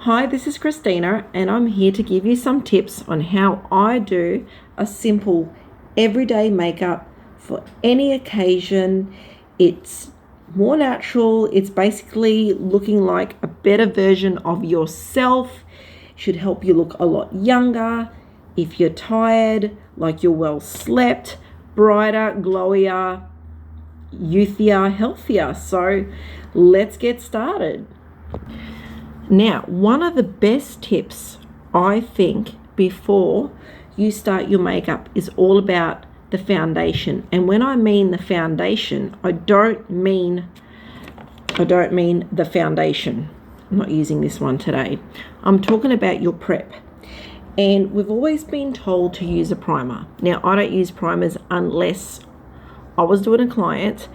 Hi, this is Christina, and I'm here to give you some tips on how I do a simple everyday makeup for any occasion. It's more natural, it's basically looking like a better version of yourself. Should help you look a lot younger. If you're tired, like you're well slept, brighter, glowier, youthier, healthier. So let's get started. Now, one of the best tips I think before you start your makeup is all about the foundation. And when I mean the foundation, I don't mean the foundation. I'm not using this one today. I'm talking about your prep. And we've always been told to use a primer. Now, I don't use primers unless I was doing a client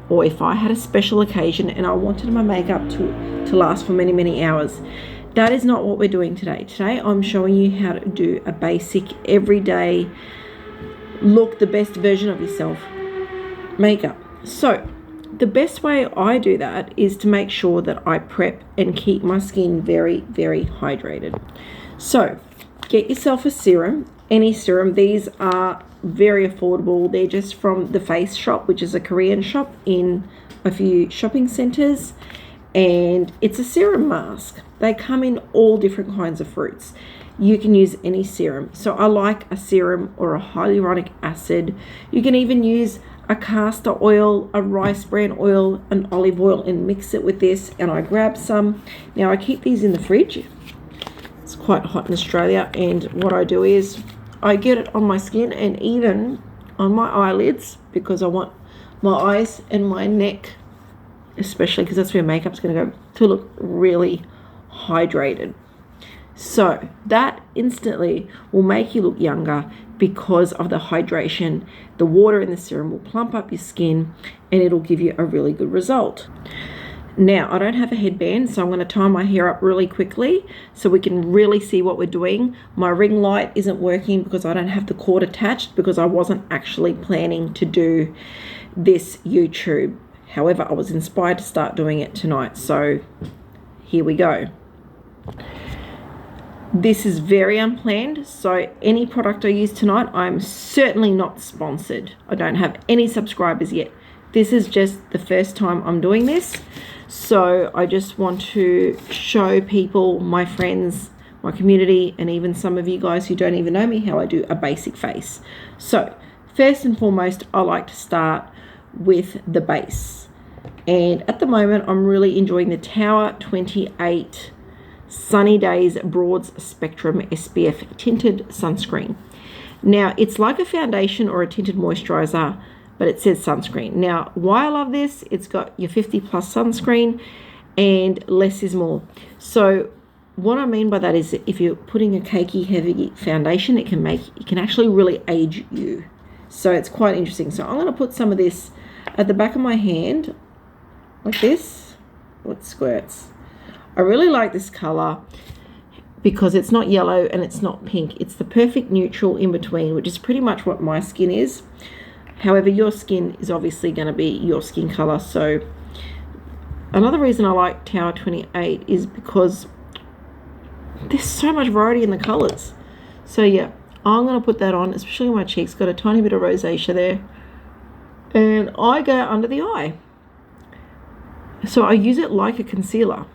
or if I had a special occasion and I wanted my makeup to last for many, many hours. That is not what we're doing today. Today, I'm showing you how to do a basic, everyday, look the best version of yourself makeup. So, the best way I do that is to make sure that I prep and keep my skin very, very hydrated. So, get yourself a serum, any serum. These are very affordable. They're just from the Face Shop, which is a Korean shop in a few shopping centers, and it's a serum mask. They come in all different kinds of fruits. You can use any serum. So I like a serum or a hyaluronic acid. You can even use a castor oil, a rice bran oil, an olive oil, and mix it with this. And I grab some. Now I keep these in the fridge. It's quite hot in Australia, and what I do is I get it on my skin and even on my eyelids, because I want my eyes and my neck, especially because that's where makeup's going to go, to look really hydrated. So that instantly will make you look younger because of the hydration. The water in the serum will plump up your skin and it'll give you a really good result. Now, I don't have a headband, so I'm going to tie my hair up really quickly so we can really see what we're doing. My ring light isn't working because I don't have the cord attached, because I wasn't actually planning to do this YouTube. However, I was inspired to start doing it tonight, so here we go. This is very unplanned, so any product I use tonight, I'm certainly not sponsored. I don't have any subscribers yet. This is just the first time I'm doing this. So I just want to show people, my friends, my community, and even some of you guys who don't even know me, how I do a basic face. So first and foremost, I like to start with the base. And at the moment, I'm really enjoying the Tower 28 Sunny Days Broad Spectrum SPF Tinted Sunscreen. Now, it's like a foundation or a tinted moisturizer, but it says sunscreen. Now, why I love this, it's got your 50 plus sunscreen and less is more. So what I mean by that is that if you're putting a cakey, heavy foundation, it can actually really age you. So it's quite interesting. So I'm going to put some of this at the back of my hand, like this, with squirts. I really like this color because it's not yellow and it's not pink. It's the perfect neutral in between, which is pretty much what my skin is. However, your skin is obviously going to be your skin color. So another reason I like Tower 28 is because there's so much variety in the colors. So yeah, I'm going to put that on, especially on my cheeks. Got a tiny bit of rosacea there. And I go under the eye. So I use it like a concealer.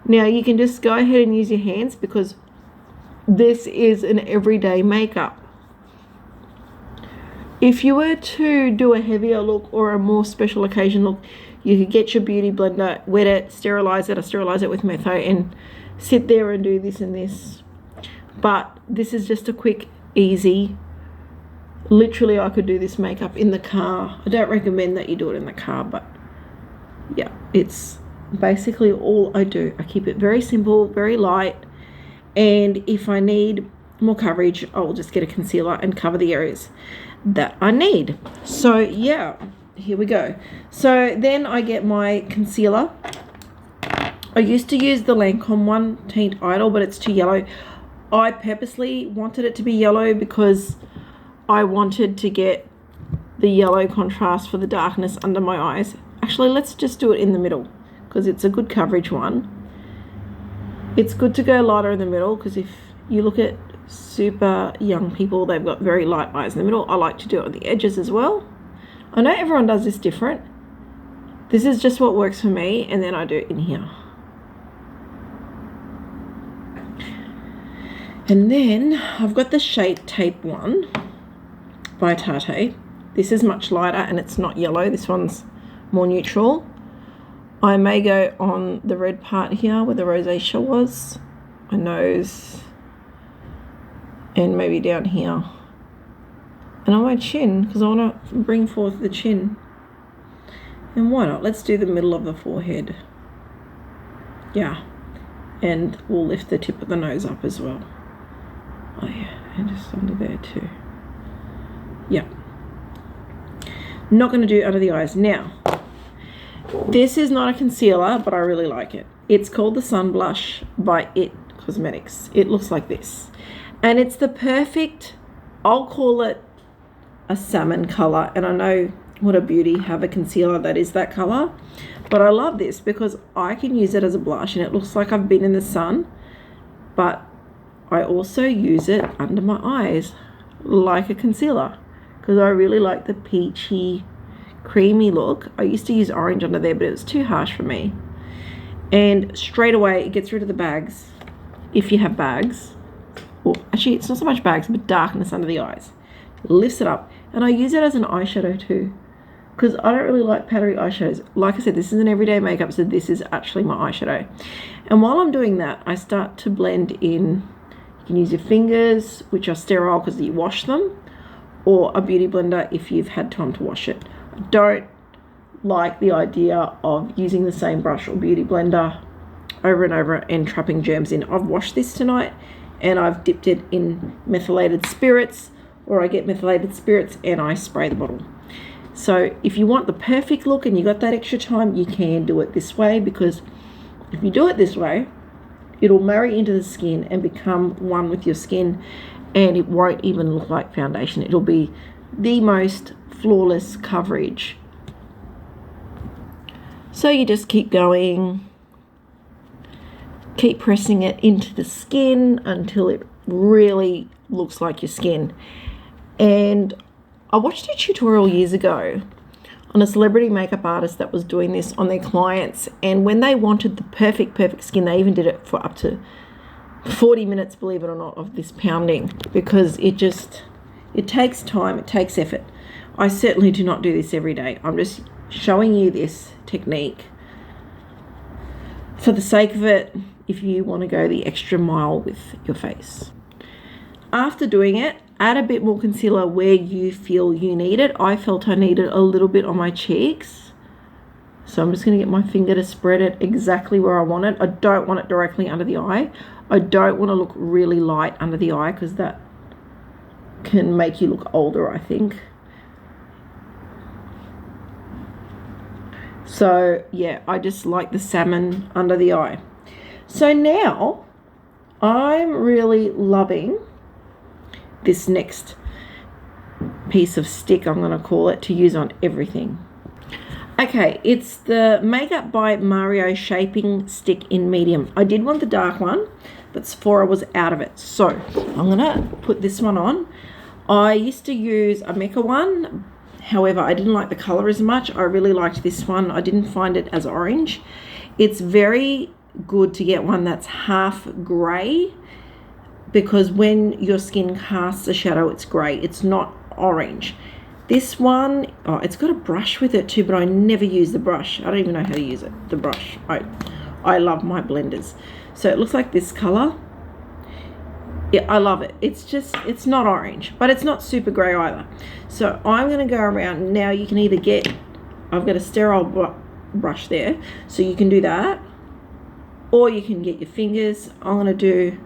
Now you can just go ahead and use your hands because this is an everyday makeup. If you were to do a heavier look or a more special occasion look, you could get your beauty blender, wet it, sterilize it. I sterilize it with metho and sit there and do this and this. But this is just a quick, easy, literally I could do this makeup in the car. I don't recommend that you do it in the car, but yeah, it's basically all I do. I keep it very simple, very light, and if I need more coverage, I'll just get a concealer and cover the areas that I need. So yeah, here we go. So then I get my concealer. I used to use the Lancome one, Teint Idol, but it's too yellow. I purposely wanted it to be yellow because I wanted to get the yellow contrast for the darkness under my eyes. Actually, let's just do it in the middle because it's a good coverage one. It's good to go lighter in the middle, because if you look at super young people, they've got very light eyes in the middle. I like to do it on the edges as well. I know everyone does this different. This is just what works for me, and then I do it in here. And then I've got the Shape Tape one by Tarte. This is much lighter and it's not yellow. This one's more neutral. I may go on the red part here where the rosacea was, my nose, and maybe down here. And on my chin, because I want to bring forth the chin. And why not? Let's do the middle of the forehead. Yeah. And we'll lift the tip of the nose up as well. Oh yeah, and just under there too. Yeah. Not going to do under the eyes. Now, this is not a concealer, but I really like it. It's called the Sun Blush by It Cosmetics. It looks like this. And it's the perfect, I'll call it a salmon color. And I know what a beauty, have a concealer that is that color. But I love this because I can use it as a blush and it looks like I've been in the sun. But I also use it under my eyes like a concealer because I really like the peachy, creamy look. I used to use orange under there, but it was too harsh for me. And straight away, it gets rid of the bags, if you have bags. Or actually, it's not so much bags, but darkness under the eyes. Lifts it up. And I use it as an eyeshadow too, because I don't really like powdery eyeshadows. Like I said, this is an everyday makeup, so this is actually my eyeshadow. And while I'm doing that, I start to blend in. You can use your fingers, which are sterile because you wash them, or a beauty blender if you've had time to wash it. I don't like the idea of using the same brush or beauty blender over and over and trapping germs in. I've washed this tonight and I've dipped it in methylated spirits, or I get methylated spirits and I spray the bottle. So if you want the perfect look and you got that extra time, you can do it this way, because if you do it this way, it'll marry into the skin and become one with your skin, and it won't even look like foundation. It'll be the most flawless coverage. So you just keep going, keep pressing it into the skin until it really looks like your skin. And I watched a tutorial years ago on a celebrity makeup artist that was doing this on their clients, and when they wanted the perfect skin, they even did it for up to 40 minutes, believe it or not, of this pounding, because it takes time, it takes effort. I certainly do not do this every day. I'm just showing you this technique for the sake of it, if you want to go the extra mile with your face. After doing it, add a bit more concealer where you feel you need it. I felt I needed a little bit on my cheeks. So I'm just going to get my finger to spread it exactly where I want it. I don't want it directly under the eye. I don't want to look really light under the eye, because that can make you look older, I think. So yeah, I just like the salmon under the eye. So now I'm really loving this next piece of stick, I'm going to call it, to use on everything. Okay, it's the Makeup by Mario Shaping Stick in medium. I did want the dark one, but Sephora was out of it. So I'm going to put this one on. I used to use a Mecca one. However, I didn't like the color as much. I really liked this one. I didn't find it as orange. It's very good to get one that's half gray, because when your skin casts a shadow, it's grey. It's not orange. This one, oh, it's got a brush with it too, but I never use the brush. I don't even know how to use it, the brush. I love my blenders. So it looks like this color. Yeah, I love it. It's not orange, but it's not super grey either. So I'm going to go around. Now you can either get, I've got a sterile brush there, so you can do that, or you can get your fingers. I'm going to do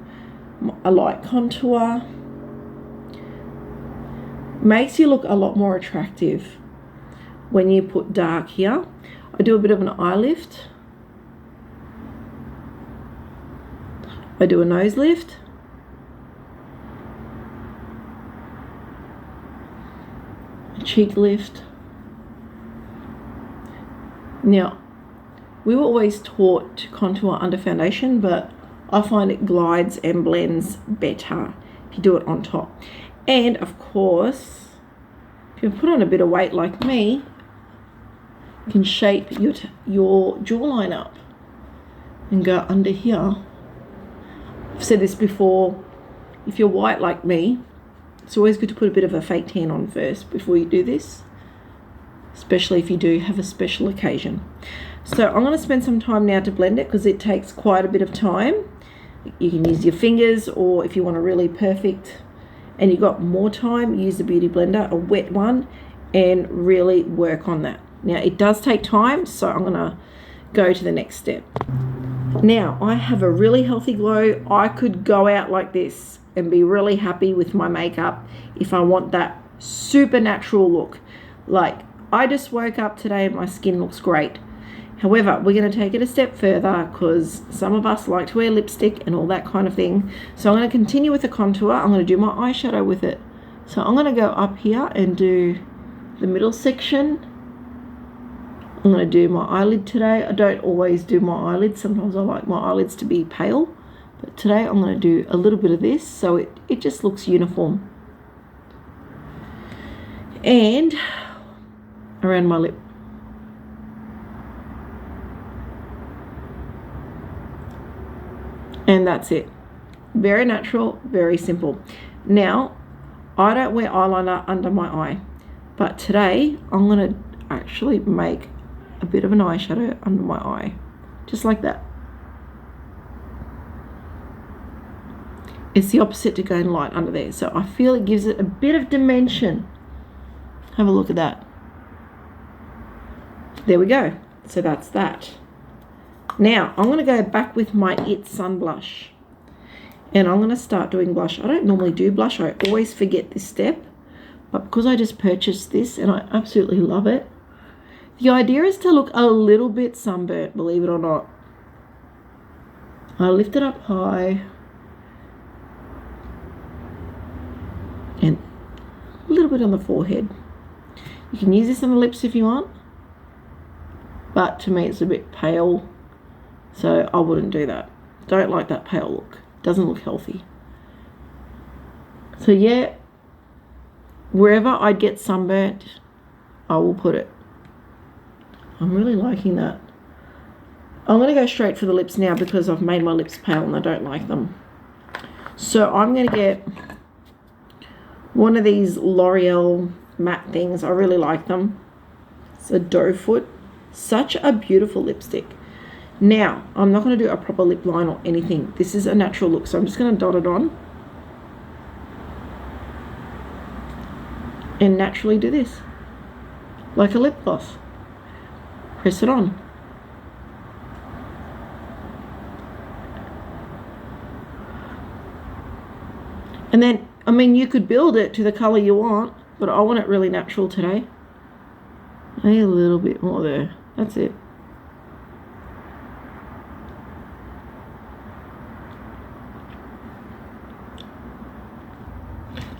a light contour. Makes you look a lot more attractive when you put dark here. I do a bit of an eye lift. I do a nose lift. A cheek lift. Now, we were always taught to contour under foundation, but I find it glides and blends better if you do it on top. And of course, if you put on a bit of weight like me, you can shape your jawline up and go under here. I've said this before, if you're white like me, it's always good to put a bit of a fake tan on first before you do this, especially if you do have a special occasion. So I'm going to spend some time now to blend it because it takes quite a bit of time. You can use your fingers, or if you want a really perfect and you've got more time, use the Beauty Blender, a wet one, and really work on that. Now it does take time, so I'm going to go to the next step. Now I have a really healthy glow. I could go out like this and be really happy with my makeup if I want that super natural look. Like, I just woke up today and my skin looks great. However, we're going to take it a step further because some of us like to wear lipstick and all that kind of thing. So I'm going to continue with the contour. I'm going to do my eyeshadow with it. So I'm going to go up here and do the middle section. I'm going to do my eyelid today. I don't always do my eyelids. Sometimes I like my eyelids to be pale. But today I'm going to do a little bit of this so it just looks uniform. And around my lip. And that's it. Very natural, very simple. Now, I don't wear eyeliner under my eye, but today I'm going to actually make a bit of an eyeshadow under my eye, just like that. It's the opposite to going light under there, so I feel it gives it a bit of dimension. Have a look at that. There we go. So that's that. Now I'm going to go back with my It Sun Blush, and I'm going to start doing blush. I don't normally do blush. I always forget this step, but because I just purchased this and I absolutely love it, the idea is to look a little bit sunburnt, believe it or not. I lift it up high and a little bit on the forehead. You can use this on the lips if you want, but to me it's a bit pale, so I wouldn't do that. Don't like that pale look. Doesn't look healthy. So yeah, wherever I get sunburnt, I will put it. I'm really liking that. I'm going to go straight for the lips now because I've made my lips pale and I don't like them. So I'm going to get one of these L'Oreal matte things. I really like them. It's a doe foot. Such a beautiful lipstick. Now, I'm not going to do a proper lip line or anything. This is a natural look, so I'm just going to dot it on. And naturally do this. Like a lip gloss. Press it on. And then, I mean, you could build it to the color you want, but I want it really natural today. Maybe a little bit more there. That's it.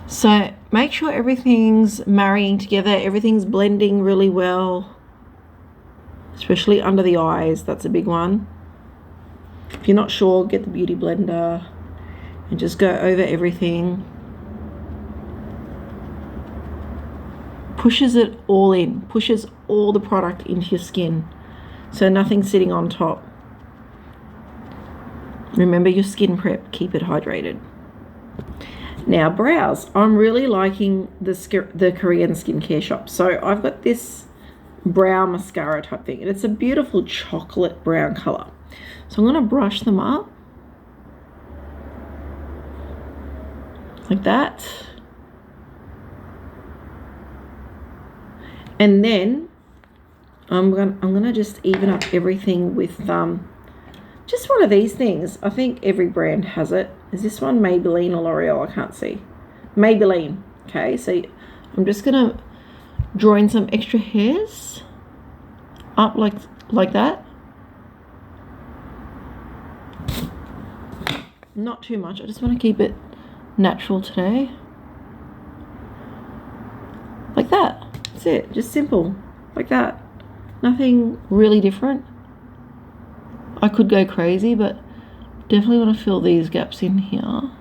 So make sure everything's marrying together, everything's blending really well, especially under the eyes. That's a big one. If you're not sure, get the Beauty Blender and just go over everything. Pushes it all in, pushes all the product into your skin, so nothing's sitting on top. Remember your skin prep, keep it hydrated. Now brows, I'm really liking the Korean skincare shop. So I've got this brow mascara type thing, and it's a beautiful chocolate brown color. So I'm going to brush them up like that. And then I'm gonna just even up everything with just one of these things. I think every brand has it. Is this one Maybelline or L'Oreal? I can't see. Maybelline. Okay, so I'm just gonna draw in some extra hairs up like that. Not too much. I just want to keep it natural today. Like that. That's it. Just simple. Like that. Nothing really different. I could go crazy, but Definitely want to fill these gaps in here.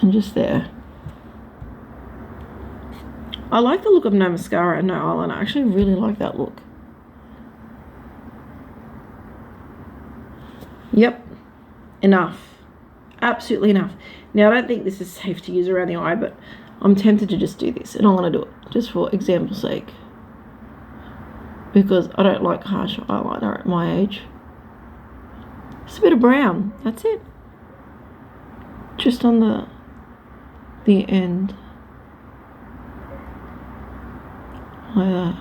And just there. I like the look of no mascara and no eyeliner. I actually really like that look. Yep, enough. Absolutely enough. Now, I don't think this is safe to use around the eye, but I'm tempted to just do this, and I'm going to do it just for example's sake, because I don't like harsh eyeliner at my age. Just a bit of brown, that's it. Just on the end. Like that.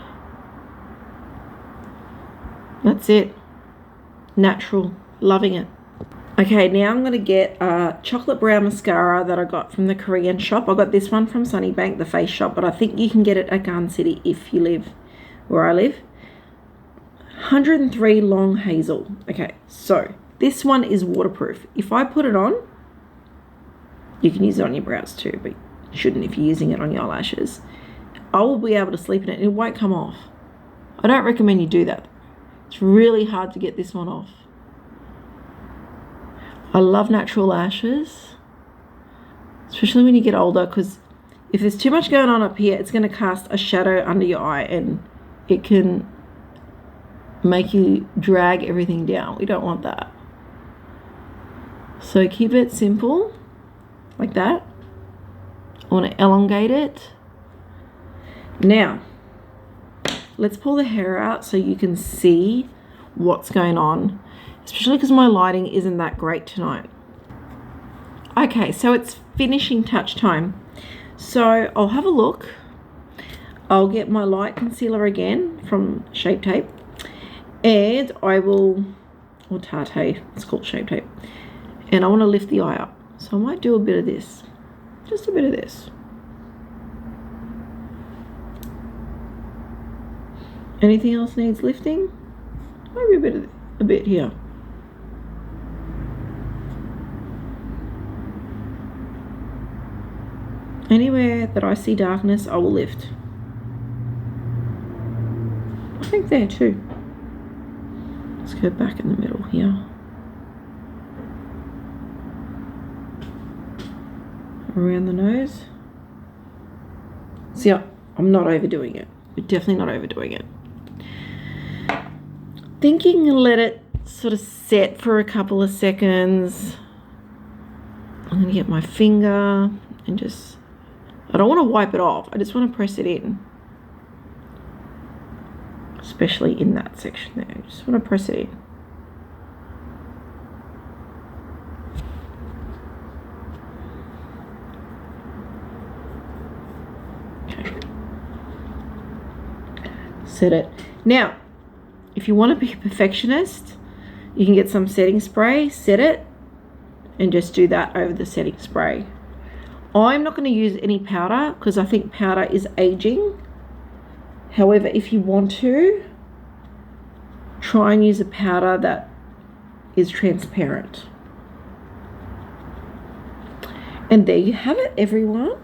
That's it. Natural. Loving it. Okay, now I'm going to get a chocolate brown mascara that I got from the Korean shop. I got this one from Sunnybank, the face shop, but I think you can get it at Garden City if you live where I live. 103 Long Hazel. Okay, so this one is waterproof. If I put it on, you can use it on your brows too, but you shouldn't if you're using it on your eyelashes. I will be able to sleep in it and it won't come off. I don't recommend you do that. It's really hard to get this one off. I love natural lashes, especially when you get older, because if there's too much going on up here, it's going to cast a shadow under your eye and it can make you drag everything down. We don't want that. So keep it simple, like that. I want to elongate it. Now, let's pull the hair out so you can see what's going on, especially because my lighting isn't that great tonight. Okay, so it's finishing touch time. So I'll have a look. I'll get my light concealer again from Shape Tape, and I will, or Tarte, it's called Shape Tape, and I want to lift the eye up. So I might do a bit of this, just a bit of this. Anything else needs lifting? Maybe a bit here. Anywhere that I see darkness, I will lift. I think there too. Let's go back in the middle here. Around the nose. See, I'm not overdoing it. We're definitely not overdoing it. Thinking let it sort of set for a couple of seconds. I'm going to get my finger and just, I don't want to wipe it off. I just want to press it in. Especially in that section there. I just want to press it in. Okay. Set it. Now, if you want to be a perfectionist, you can get some setting spray, set it, and just do that over the setting spray. I'm not going to use any powder because I think powder is aging. However, if you want to, try and use a powder that is transparent. And there you have it, everyone.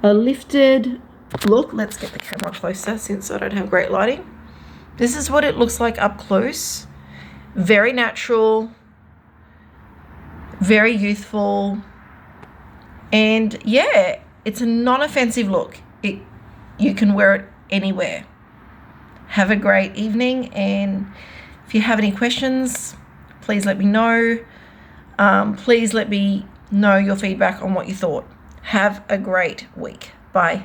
A lifted look. Let's get the camera closer since I don't have great lighting. This is what it looks like up close. Very natural, very youthful, and yeah, it's a non-offensive look. You can wear it anywhere. Have a great evening, and if you have any questions, please let me know. Please let me know your feedback on what you thought. Have a great week. Bye.